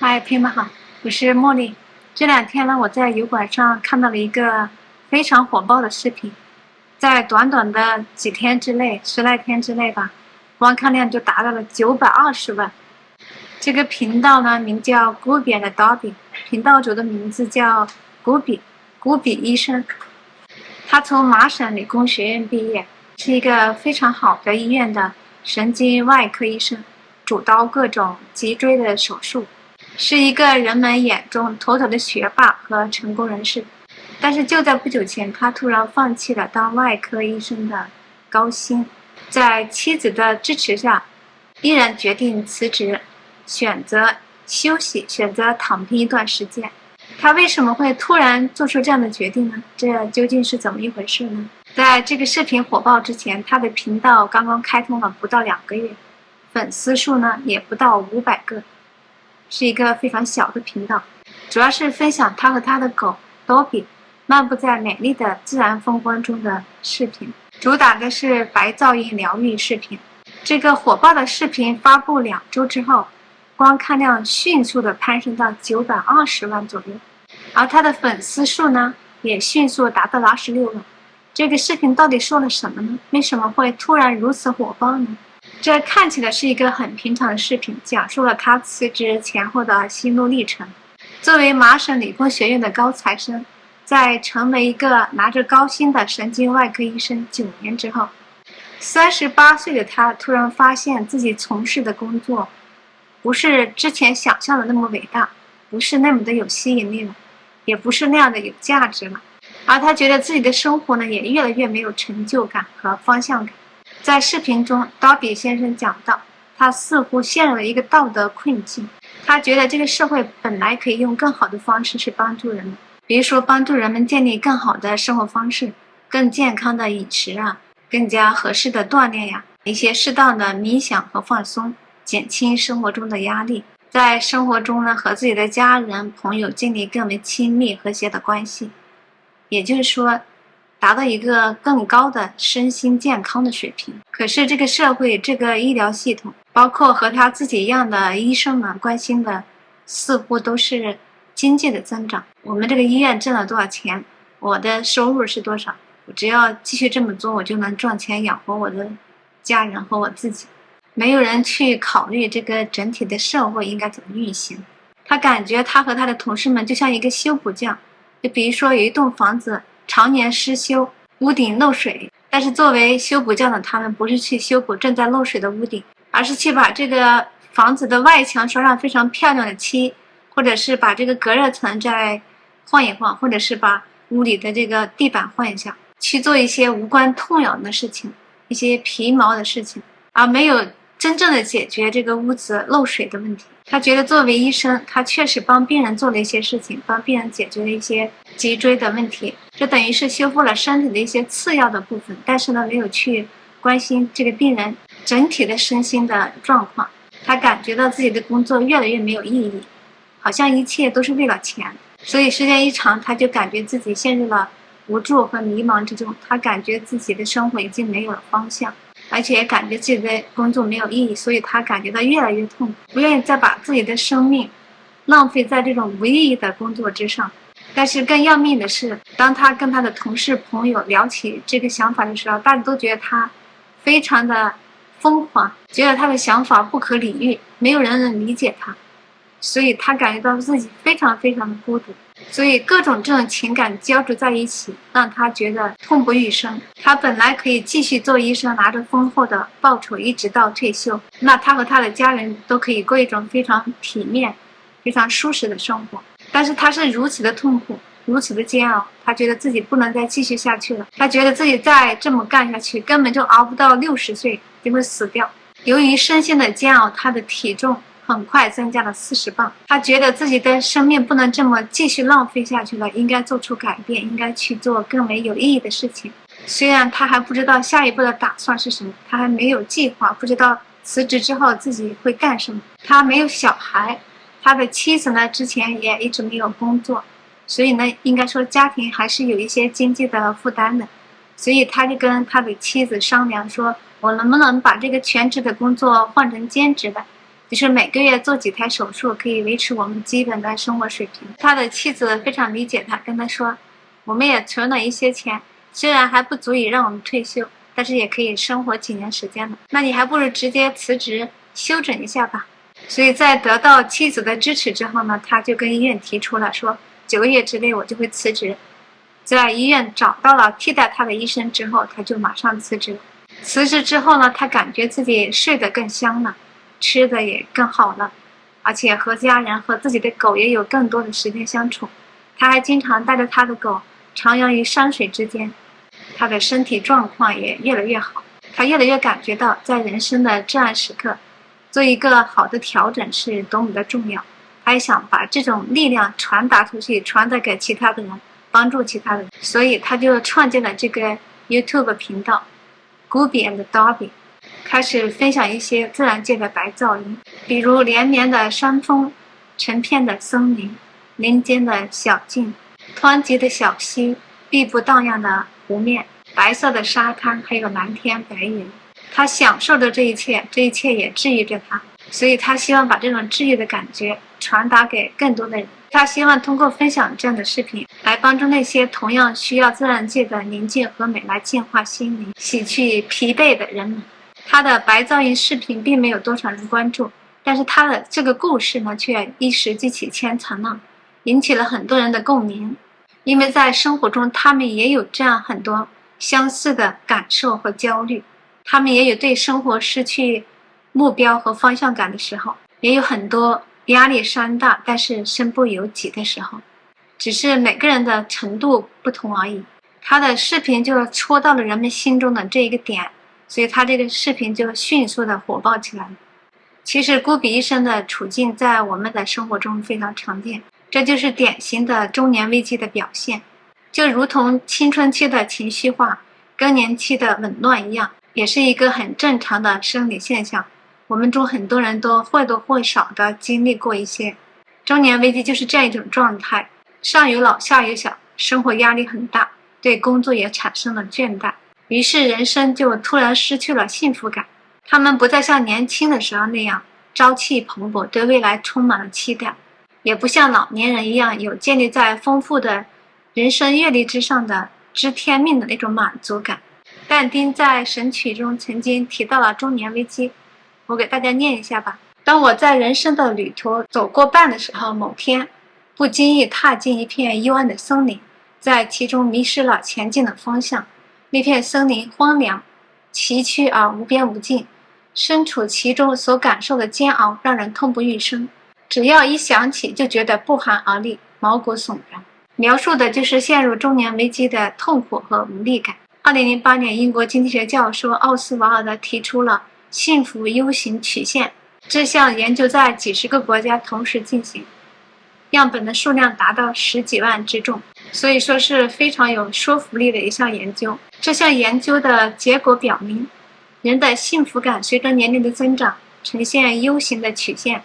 嗨，朋友们好，我是茉莉。这两天呢，我在油管上看到了一个非常火爆的视频，在短短的几天之内，十来天之内吧，观看量就达到了920万。这个频道呢，名叫古比的 Dobby， 频道主的名字叫古比医生。他从麻省理工学院毕业，是一个非常好的医院的神经外科医生，主刀各种脊椎的手术。是一个人们眼中妥妥的学霸和成功人士，但是就在不久前，他突然放弃了当外科医生的高薪，在妻子的支持下，依然决定辞职，选择休息，选择躺平一段时间。他为什么会突然做出这样的决定呢？这究竟是怎么一回事呢？在这个视频火爆之前，他的频道刚刚开通了不到2个月，粉丝数呢也不到500个。是一个非常小的频道，主要是分享他和他的狗多比漫步在美丽的自然风光中的视频，主打的是白噪音疗愈视频。这个火爆的视频发布2周之后，观看量迅速的攀升到920万左右，而他的粉丝数呢也迅速达到了26万。这个视频到底说了什么呢？为什么会突然如此火爆呢？这看起来是一个很平常的视频，讲述了他辞职前后的心路历程。作为麻省理工学院的高材生，在成为一个拿着高薪的神经外科医生9年之后，38岁的他突然发现自己从事的工作不是之前想象的那么伟大，不是那么的有吸引力了，也不是那样的有价值了。而他觉得自己的生活呢，也越来越没有成就感和方向感。在视频中，刀比先生讲到，他似乎陷入了一个道德困境。他觉得这个社会本来可以用更好的方式去帮助人们，比如说帮助人们建立更好的生活方式、更健康的饮食啊，更加合适的锻炼呀，一些适当的冥想和放松，减轻生活中的压力。在生活中呢，和自己的家人、朋友建立更为亲密和谐的关系。也就是说，达到一个更高的身心健康的水平。可是这个社会，这个医疗系统，包括和他自己一样的医生们关心的，似乎都是经济的增长。我们这个医院挣了多少钱？我的收入是多少？我只要继续这么做，我就能赚钱养活我的家人和我自己。没有人去考虑这个整体的社会应该怎么运行。他感觉他和他的同事们就像一个修补匠，就比如说有一栋房子常年失修，屋顶漏水，但是作为修补匠的他们不是去修补正在漏水的屋顶，而是去把这个房子的外墙刷上非常漂亮的漆，或者是把这个隔热层再换一换，或者是把屋里的这个地板换一下，去做一些无关痛痒的事情，一些皮毛的事情，而没有真正的解决这个屋子漏水的问题。他觉得作为医生，他确实帮病人做了一些事情，帮病人解决了一些脊椎的问题，这等于是修复了身体的一些次要的部分，但是呢，没有去关心这个病人整体的身心的状况。他感觉到自己的工作越来越没有意义，好像一切都是为了钱。所以时间一长，他就感觉自己陷入了无助和迷茫之中，他感觉自己的生活已经没有了方向，而且也感觉自己的工作没有意义，所以他感觉到越来越痛苦，不愿意再把自己的生命浪费在这种无意义的工作之上。但是更要命的是，当他跟他的同事朋友聊起这个想法的时候，大家都觉得他非常的疯狂，觉得他的想法不可理喻，没有人能理解他，所以他感觉到自己非常非常的孤独。所以各种这种情感交织在一起，让他觉得痛不欲生。他本来可以继续做医生，拿着丰厚的报酬一直到退休，那他和他的家人都可以过一种非常体面、非常舒适的生活。但是他是如此的痛苦，如此的煎熬，他觉得自己不能再继续下去了。他觉得自己再这么干下去，根本就熬不到60岁就会死掉。由于身心的煎熬，他的体重很快增加了40磅。他觉得自己的生命不能这么继续浪费下去了，应该做出改变，应该去做更为有意义的事情。虽然他还不知道下一步的打算是什么，他还没有计划，不知道辞职之后自己会干什么。他没有小孩，他的妻子呢之前也一直没有工作，所以呢应该说家庭还是有一些经济的负担的。所以他就跟他的妻子商量说，我能不能把这个全职的工作换成兼职的，就是每个月做几台手术可以维持我们基本的生活水平。他的妻子非常理解他，跟他说，我们也存了一些钱，虽然还不足以让我们退休，但是也可以生活几年时间了，那你还不如直接辞职休整一下吧。所以在得到妻子的支持之后呢，他就跟医院提出了说9个月之内我就会辞职。在医院找到了替代他的医生之后，他就马上辞职。辞职之后呢，他感觉自己睡得更香了，吃的也更好了，而且和家人和自己的狗也有更多的时间相处。他还经常带着他的狗徜徉于山水之间，他的身体状况也越来越好。他越来越感觉到在人生的至暗时刻做一个好的调整是多么的重要。他也想把这种力量传达出去，传达给其他的人，帮助其他人，所以他就创建了这个 YouTube 频道 Gooby and Dobby， 开始分享一些自然界的白噪音，比如连绵的山峰、成片的森林、林间的小径、湍急的小溪、碧波荡漾的湖面、白色的沙滩，还有蓝天白云。他享受着这一切，这一切也治愈着他，所以他希望把这种治愈的感觉传达给更多的人。他希望通过分享这样的视频来帮助那些同样需要自然界的宁静和美来净化心灵、洗去疲惫的人们。他的白噪音视频并没有多少人关注，但是他的这个故事呢，却一时激起千层浪，引起了很多人的共鸣。因为在生活中他们也有这样很多相似的感受和焦虑，他们也有对生活失去目标和方向感的时候，也有很多压力山大但是身不由己的时候，只是每个人的程度不同而已。他的视频就戳到了人们心中的这一个点，所以他这个视频就迅速的火爆起来了。其实孤比医生的处境在我们的生活中非常常见，这就是典型的中年危机的表现，就如同青春期的情绪化、更年期的紊乱一样，也是一个很正常的生理现象。我们中很多人都或多或少的经历过一些。中年危机就是这样一种状态，上有老下有小，生活压力很大，对工作也产生了倦怠，于是人生就突然失去了幸福感。他们不再像年轻的时候那样朝气蓬勃，对未来充满了期待，也不像老年人一样有建立在丰富的人生阅历之上的知天命的那种满足感。但丁在《神曲》中曾经提到了中年危机，我给大家念一下吧。当我在人生的旅途走过半的时候，某天不经意踏进一片幽暗的森林，在其中迷失了前进的方向。那片森林荒凉、崎岖而无边无尽，身处其中所感受的煎熬让人痛不欲生，只要一想起就觉得不寒而栗，毛骨悚然。描述的就是陷入中年危机的痛苦和无力感。2008年，英国经济学教授奥斯瓦尔德提出了幸福 U 型曲线，这项研究在几十个国家同时进行，样本的数量达到10几万之众，所以说是非常有说服力的一项研究。这项研究的结果表明，人的幸福感随着年龄的增长呈现 U 型的曲线，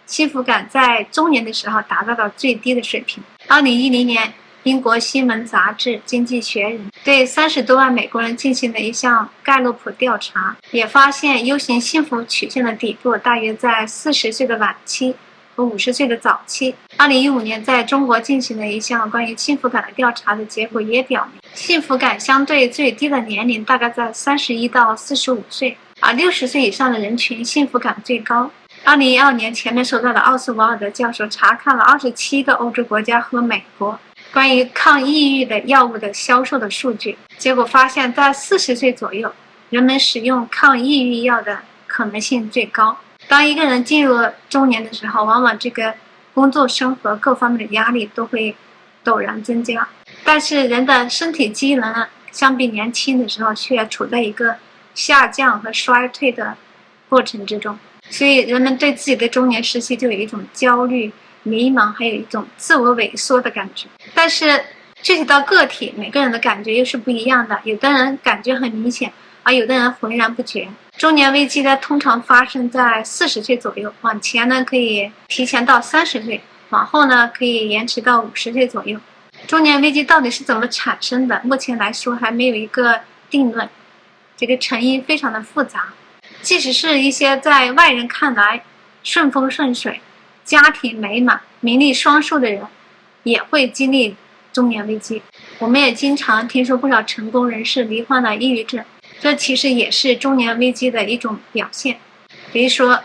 幸福感在中年的时候达到了最低的水平。2010年，英国新闻杂志《经济学人》对30多万美国人进行了一项盖洛普调查，也发现 U 型幸福曲线的底部大约在40岁的晚期和50岁的早期。2015年在中国进行了一项关于幸福感的调查，的结果也表明，幸福感相对最低的年龄大概在31到45岁，而60岁以上的人群幸福感最高。2012年，前面说到的奥斯瓦尔德教授查看了27个欧洲国家和美国关于抗抑郁的药物的销售的数据，结果发现在40岁左右，人们使用抗抑郁药的可能性最高。当一个人进入中年的时候，往往这个工作生活各方面的压力都会陡然增加，但是人的身体机能呢，相比年轻的时候却处在一个下降和衰退的过程之中，所以人们对自己的中年时期就有一种焦虑、迷茫，还有一种自我萎缩的感觉。但是具体到个体，每个人的感觉又是不一样的，有的人感觉很明显，而有的人浑然不觉。中年危机呢，通常发生在40岁左右，往前呢可以提前到30岁，往后呢可以延迟到50岁左右。中年危机到底是怎么产生的？目前来说还没有一个定论，这个成因非常的复杂。即使是一些在外人看来顺风顺水、家庭美满、名利双收的人，也会经历中年危机。我们也经常听说不少成功人士罹患了抑郁症，这其实也是中年危机的一种表现。比如说，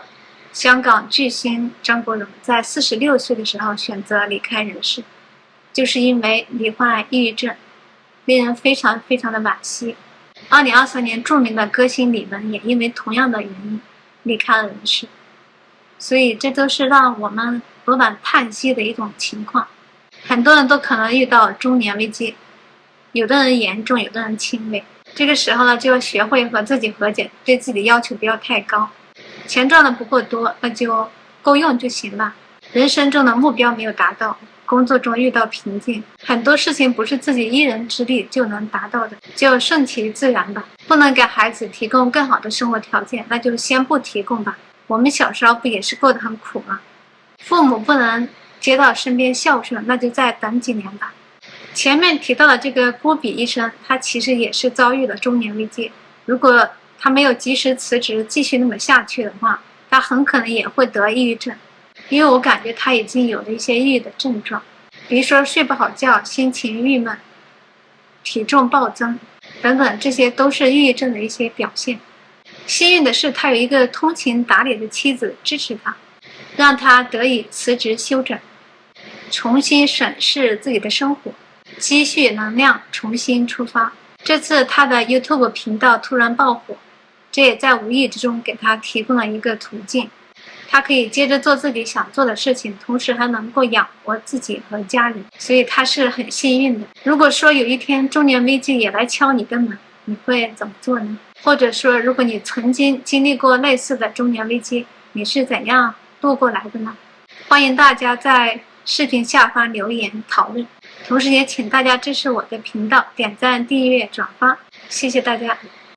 香港巨星张国荣在46岁的时候选择离开人世，就是因为罹患抑郁症，令人非常非常的惋惜。2023年，著名的歌星李玟也因为同样的原因离开了人世，所以这都是让我们扼腕叹息的一种情况。很多人都可能遇到中年危机，有的人严重，有的人轻微。这个时候呢，就要学会和自己和解，对自己的要求不要太高。钱赚的不够多，那就够用就行了。人生中的目标没有达到，工作中遇到瓶颈，很多事情不是自己一人之力就能达到的，就顺其自然吧。不能给孩子提供更好的生活条件，那就先不提供吧。我们小时候不也是过得很苦吗？父母不能接到身边孝顺，那就再等几年吧。前面提到的这个郭比医生，他其实也是遭遇了中年危机。如果他没有及时辞职，继续那么下去的话，他很可能也会得抑郁症。因为我感觉他已经有了一些抑郁的症状，比如说睡不好觉、心情郁闷、体重暴增等等，这些都是抑郁症的一些表现。幸运的是，他有一个通情达理的妻子支持他，让他得以辞职休整，重新审视自己的生活，积蓄能量，重新出发。这次他的 YouTube 频道突然爆火，这也在无意之中给他提供了一个途径，他可以接着做自己想做的事情，同时还能够养活自己和家人，所以他是很幸运的。如果说有一天中年危机也来敲你的门，你会怎么做呢？或者说，如果你曾经经历过类似的中年危机，你是怎样度过来的呢？欢迎大家在视频下方留言讨论，同时也请大家支持我的频道，点赞、订阅、转发，谢谢大家。